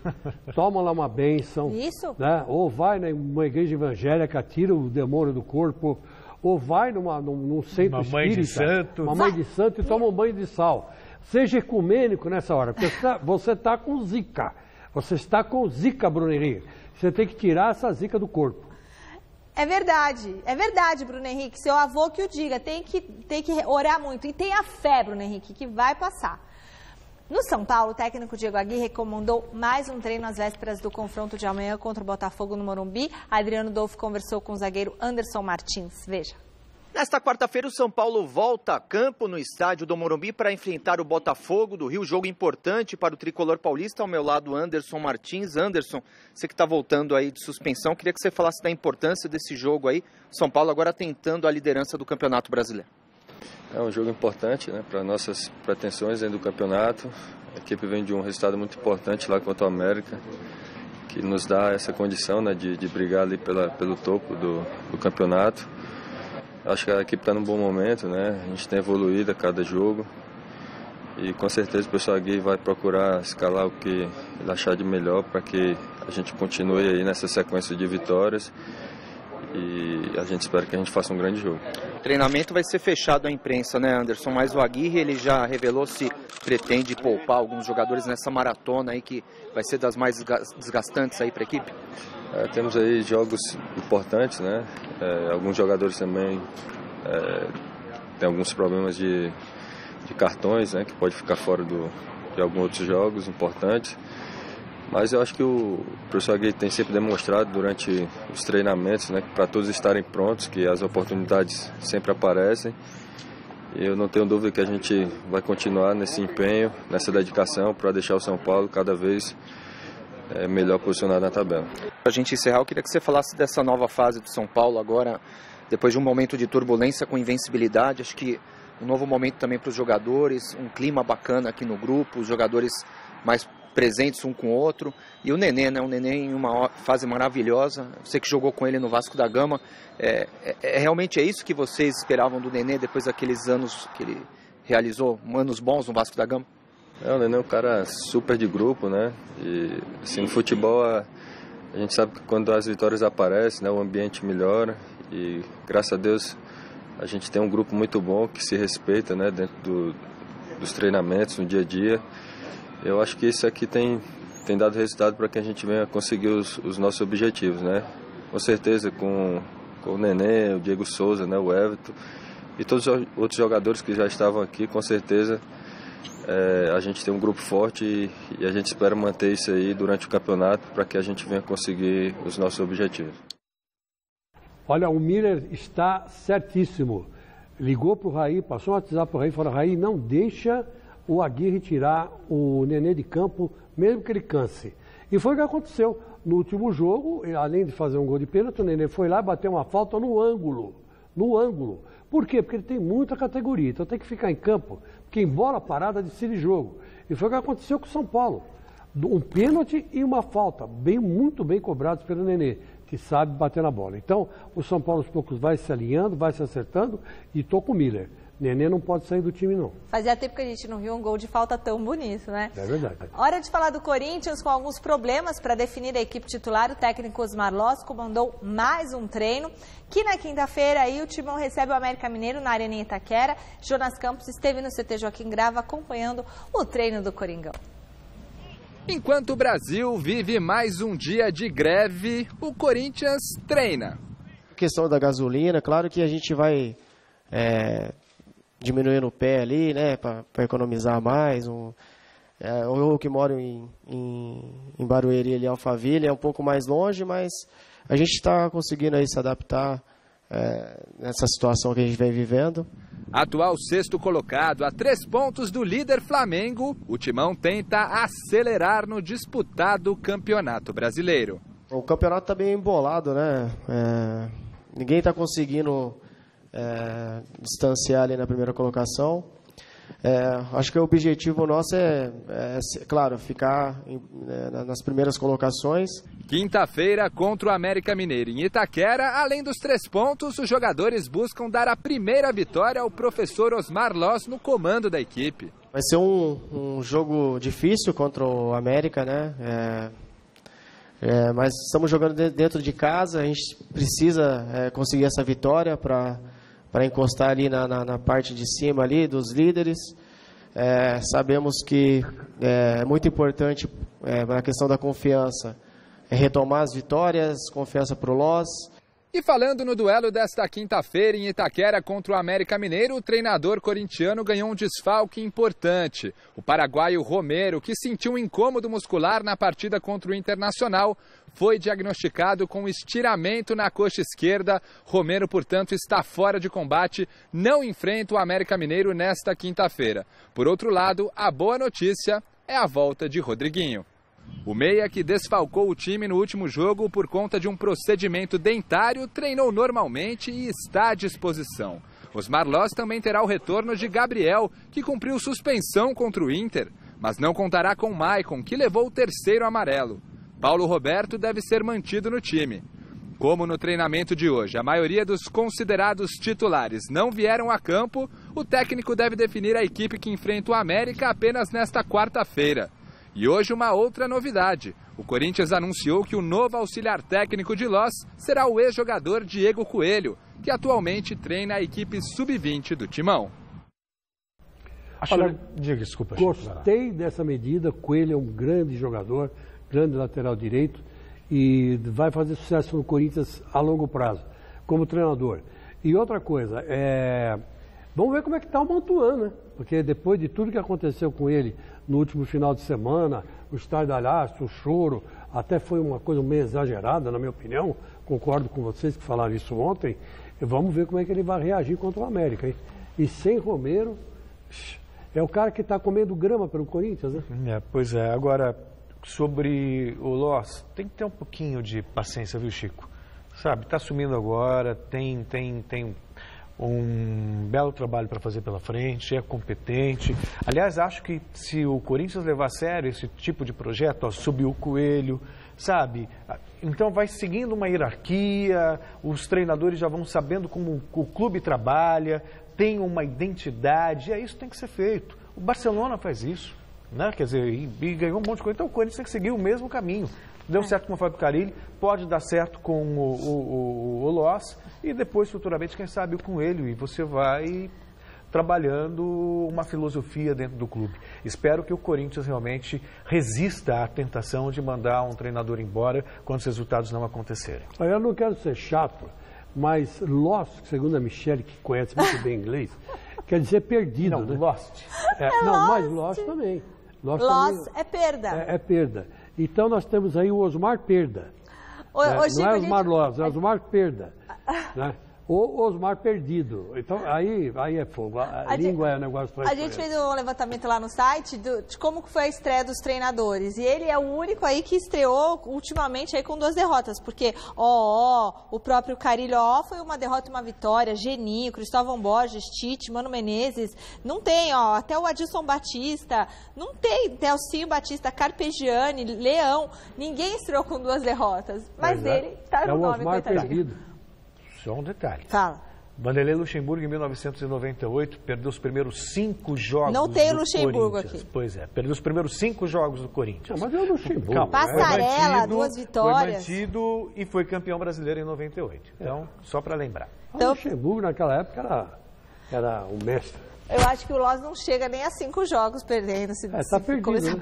toma lá uma bênção. Isso. Né? Ou vai numa igreja evangélica, tira o demônio do corpo... Ou vai num centro espírita, uma mãe de santo, e toma um banho de sal. Seja ecumênico nessa hora, porque você está com zika. Você está com zika, Bruno Henrique. Você tem que tirar essa zika do corpo. É verdade, Bruno Henrique. Seu avô que o diga, tem que orar muito. E tenha fé, Bruno Henrique, que vai passar. No São Paulo, o técnico Diego Aguirre comandou mais um treino às vésperas do confronto de amanhã contra o Botafogo no Morumbi. Adriano Dolfo conversou com o zagueiro Anderson Martins. Veja. Nesta quarta-feira, o São Paulo volta a campo no estádio do Morumbi para enfrentar o Botafogo do Rio. Jogo importante para o tricolor paulista. Ao meu lado, Anderson Martins. Anderson, você que está voltando aí de suspensão, queria que você falasse da importância desse jogo aí. São Paulo agora tentando a liderança do Campeonato Brasileiro. É um jogo importante, né, para nossas pretensões dentro do campeonato. A equipe vem de um resultado muito importante lá contra o América, que nos dá essa condição, né, de brigar ali pelo topo do campeonato. Acho que a equipe está num bom momento, né? A gente tem evoluído a cada jogo e com certeza o pessoal aqui vai procurar escalar o que ele achar de melhor para que a gente continue aí nessa sequência de vitórias e a gente espera que a gente faça um grande jogo. O treinamento vai ser fechado à imprensa, né, Anderson? Mas o Aguirre, ele já revelou se pretende poupar alguns jogadores nessa maratona aí que vai ser das mais desgastantes aí para a equipe? Temos aí jogos importantes, né? Alguns jogadores também têm alguns problemas de cartões, né? Que pode ficar fora de alguns outros jogos importantes. Mas eu acho que o professor Aguirre tem sempre demonstrado durante os treinamentos, né? Para todos estarem prontos, que as oportunidades sempre aparecem. E eu não tenho dúvida que a gente vai continuar nesse empenho, nessa dedicação para deixar o São Paulo cada vez melhor posicionado na tabela. Para a gente encerrar, eu queria que você falasse dessa nova fase do São Paulo agora, depois de um momento de turbulência com invencibilidade. Acho que um novo momento também para os jogadores, um clima bacana aqui no grupo, os jogadores mais presentes um com o outro. E o Nenê, né? O Nenê em uma fase maravilhosa. Você que jogou com ele no Vasco da Gama. Realmente é isso que vocês esperavam do Nenê depois daqueles anos que ele realizou, anos bons no Vasco da Gama? O Nenê é um cara super de grupo, né? E assim, no futebol a gente sabe que quando as vitórias aparecem, né, o ambiente melhora e graças a Deus a gente tem um grupo muito bom que se respeita, né, dentro dos treinamentos, no dia a dia. Eu acho que isso aqui tem dado resultado para que a gente venha conseguir os nossos objetivos, né? Com certeza com o Nenê, o Diego Souza, né, o Everton e todos os outros jogadores que já estavam aqui, com certeza a gente tem um grupo forte e a gente espera manter isso aí durante o campeonato para que a gente venha conseguir os nossos objetivos. Olha, o Miller está certíssimo. Ligou para o Raí, passou um WhatsApp para o Raí e falou: Raí, não deixa o Aguirre tirar o Nenê de campo, mesmo que ele canse. E foi o que aconteceu. No último jogo, além de fazer um gol de pênalti, o Nenê foi lá e bateu uma falta no ângulo. No ângulo. Por quê? Porque ele tem muita categoria, então tem que ficar em campo, porque em bola parada decide jogo. E foi o que aconteceu com o São Paulo. Um pênalti e uma falta, muito bem cobrados pelo Nenê, que sabe bater na bola. Então, o São Paulo aos poucos vai se alinhando, vai se acertando, e tô com o Miller. Nenê não pode sair do time, não. Fazia tempo que a gente não viu um gol de falta tão bonito, né? É verdade. Hora de falar do Corinthians, com alguns problemas para definir a equipe titular. O técnico Osmar Loss comandou mais um treino, que na quinta-feira aí o Timão recebe o América Mineiro na Arena em Itaquera. Jonas Campos esteve no CT Joaquim Grava acompanhando o treino do Coringão. Enquanto o Brasil vive mais um dia de greve, o Corinthians treina. A questão da gasolina, claro que a gente vai diminuindo o pé ali, né, para economizar mais. Eu que moro em Barueri, ali, Alphaville, é um pouco mais longe, mas a gente está conseguindo aí se adaptar nessa situação que a gente vem vivendo. Atual sexto colocado, a 3 pontos do líder Flamengo, o Timão tenta acelerar no disputado Campeonato Brasileiro. O campeonato está bem embolado, né? Ninguém está conseguindo distanciar ali na primeira colocação. Acho que o objetivo nosso claro, ficar nas primeiras colocações. Quinta-feira contra o América Mineiro em Itaquera, além dos 3 pontos, os jogadores buscam dar a primeira vitória ao professor Osmar Loss no comando da equipe. Vai ser um jogo difícil contra o América, né? Mas estamos jogando dentro de casa, a gente precisa conseguir essa vitória para encostar ali na parte de cima ali dos líderes. Sabemos que é muito importante na questão da confiança retomar as vitórias, confiança para o Loss. E falando no duelo desta quinta-feira em Itaquera contra o América Mineiro, o treinador corintiano ganhou um desfalque importante. O paraguaio Romero, que sentiu um incômodo muscular na partida contra o Internacional, foi diagnosticado com estiramento na coxa esquerda. Romero, portanto, está fora de combate, não enfrenta o América Mineiro nesta quinta-feira. Por outro lado, a boa notícia é a volta de Rodriguinho. O meia, que desfalcou o time no último jogo por conta de um procedimento dentário, treinou normalmente e está à disposição. Osmar Loss também terá o retorno de Gabriel, que cumpriu suspensão contra o Inter, mas não contará com Maicon, que levou o 3º amarelo. Paulo Roberto deve ser mantido no time. Como no treinamento de hoje, a maioria dos considerados titulares não vieram a campo, o técnico deve definir a equipe que enfrenta o América apenas nesta quarta-feira. E hoje uma outra novidade. O Corinthians anunciou que o novo auxiliar técnico de Loss será o ex-jogador Diego Coelho, que atualmente treina a equipe sub-20 do Timão. Olha, desculpa. Gostei dessa medida. Coelho é um grande jogador, grande lateral direito e vai fazer sucesso no Corinthians a longo prazo, como treinador. E outra coisa, vamos ver como é que está o Mantuan, né? Porque depois de tudo que aconteceu com ele no último final de semana, o estardalhaço, o choro, até foi uma coisa meio exagerada, na minha opinião, concordo com vocês que falaram isso ontem, vamos ver como é que ele vai reagir contra o América, hein? E sem Romero, é o cara que está comendo grama pelo Corinthians, né? Pois é, agora, sobre o Loss, tem que ter um pouquinho de paciência, viu, Chico? Sabe, está assumindo agora, tem um belo trabalho para fazer pela frente, é competente. Aliás, acho que se o Corinthians levar a sério esse tipo de projeto, subir o Coelho, sabe? Então vai seguindo uma hierarquia, os treinadores já vão sabendo como o clube trabalha, tem uma identidade, isso tem que ser feito. O Barcelona faz isso, né? Quer dizer, e ganhou um monte de coisa. Então o Corinthians tem que seguir o mesmo caminho. Deu certo com o Fábio Carille, pode dar certo com o Loss e depois, futuramente, quem sabe, com ele. E você vai trabalhando uma filosofia dentro do clube. Espero que o Corinthians realmente resista à tentação de mandar um treinador embora quando os resultados não acontecerem. Eu não quero ser chato, mas lost, segundo a Michele, que conhece muito bem inglês, quer dizer perdido. Não, né? lost. Não, mas lost também. Loss também é perda. É perda. Então nós temos aí o Osmar Perda. Não é Osmar Loss, é Osmar Perda. Né? Ou Osmar Perdido. Então, aí é fogo. A língua é um negócio... A gente fez um levantamento lá no site de como foi a estreia dos treinadores. E ele é o único aí que estreou ultimamente aí com 2 derrotas. Porque, o próprio Carille, foi uma derrota e uma vitória. Geninho, Cristóvão Borges, Tite, Mano Menezes. Não tem, até o Adilson Batista. Não tem, Telcinho Batista, Carpegiani, Leão. Ninguém estreou com 2 derrotas. Mas ele tá no nome, coitadinho. Só um detalhe. Fala. Vanderlei Luxemburgo, em 1998, perdeu os primeiros 5 jogos do Corinthians. Não tem o Luxemburgo aqui. Pois é, perdeu os primeiros 5 jogos do Corinthians. Não, mas é o Luxemburgo. Calma, Passarela, 2 vitórias. Foi mantido e foi campeão brasileiro em 98. Então, só para lembrar. O Luxemburgo, naquela época, era o mestre. Eu acho que o Loss não chega nem a 5 jogos perdendo. Está perdido, né?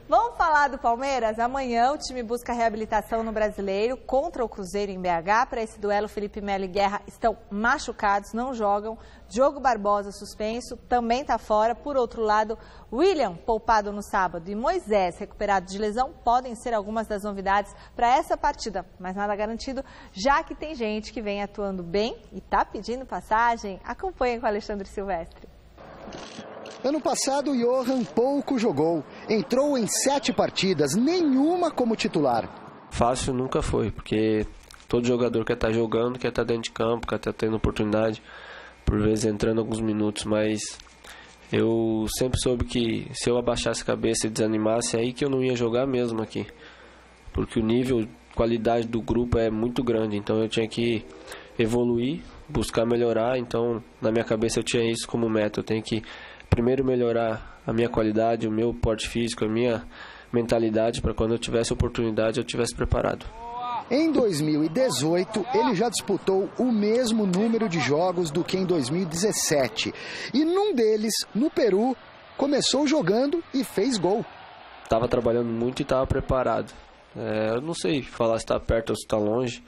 Vamos falar do Palmeiras? Amanhã o time busca reabilitação no Brasileiro contra o Cruzeiro em BH. Para esse duelo, Felipe Melo e Guerra estão machucados, não jogam. Diogo Barbosa, suspenso, também está fora. Por outro lado, William, poupado no sábado, e Moisés, recuperado de lesão, podem ser algumas das novidades para essa partida. Mas nada garantido, já que tem gente que vem atuando bem e está pedindo passagem. Acompanhe com o Alexandre Silvestre. Ano passado, Johan pouco jogou. Entrou em 7 partidas, nenhuma como titular. Fácil nunca foi, porque todo jogador quer estar jogando, quer estar dentro de campo, quer estar tendo oportunidade, por vezes entrando alguns minutos, mas eu sempre soube que se eu abaixasse a cabeça e desanimasse, é aí que eu não ia jogar mesmo aqui. Porque o nível, qualidade do grupo é muito grande, então eu tinha que evoluir, buscar melhorar, então na minha cabeça eu tinha isso como meta, eu tenho que primeiro melhorar a minha qualidade, o meu porte físico, a minha mentalidade, para quando eu tivesse oportunidade eu tivesse preparado. Em 2018, ele já disputou o mesmo número de jogos do que em 2017. E num deles, no Peru, começou jogando e fez gol. Estava trabalhando muito e estava preparado. Eu não sei falar se está perto ou se está longe.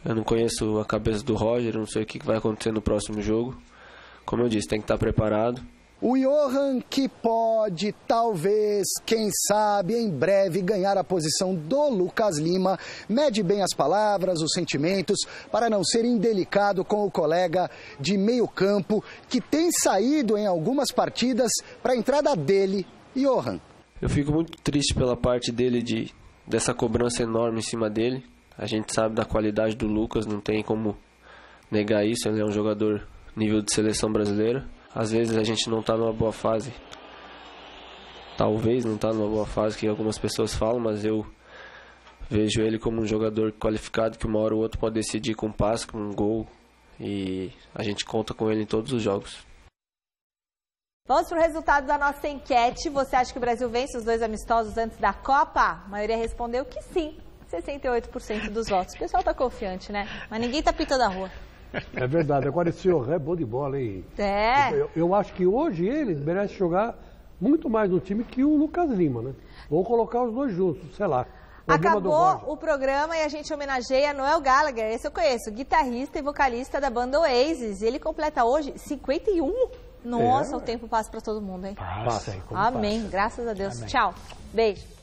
Eu não conheço a cabeça do Roger, não sei o que vai acontecer no próximo jogo. Como eu disse, tem que estar preparado. O Johan que pode, talvez, quem sabe, em breve ganhar a posição do Lucas Lima, mede bem as palavras, os sentimentos, para não ser indelicado com o colega de meio campo, que tem saído em algumas partidas para a entrada dele, Johan. Eu fico muito triste pela parte dele, dessa cobrança enorme em cima dele. A gente sabe da qualidade do Lucas, não tem como negar isso, ele é um jogador nível de seleção brasileira. Às vezes a gente não está numa boa fase, talvez não está numa boa fase, que algumas pessoas falam, mas eu vejo ele como um jogador qualificado, que uma hora ou outra pode decidir com um passe, com um gol, e a gente conta com ele em todos os jogos. Vamos para o resultado da nossa enquete. Você acha que o Brasil vence os 2 amistosos antes da Copa? A maioria respondeu que sim, 68% dos votos. O pessoal está confiante, né? Mas ninguém está pitando a rua. É verdade, agora esse Johan é bom de bola, hein? Eu acho que hoje ele merece jogar muito mais no time que o Lucas Lima, né? Vou colocar os 2 juntos, sei lá. Acabou o programa e a gente homenageia Noel Gallagher, esse eu conheço, guitarrista e vocalista da banda Oasis. Ele completa hoje 51. Nossa, o tempo passa para todo mundo, hein? Passa. Amém, graças a Deus. Amém. Tchau, beijo.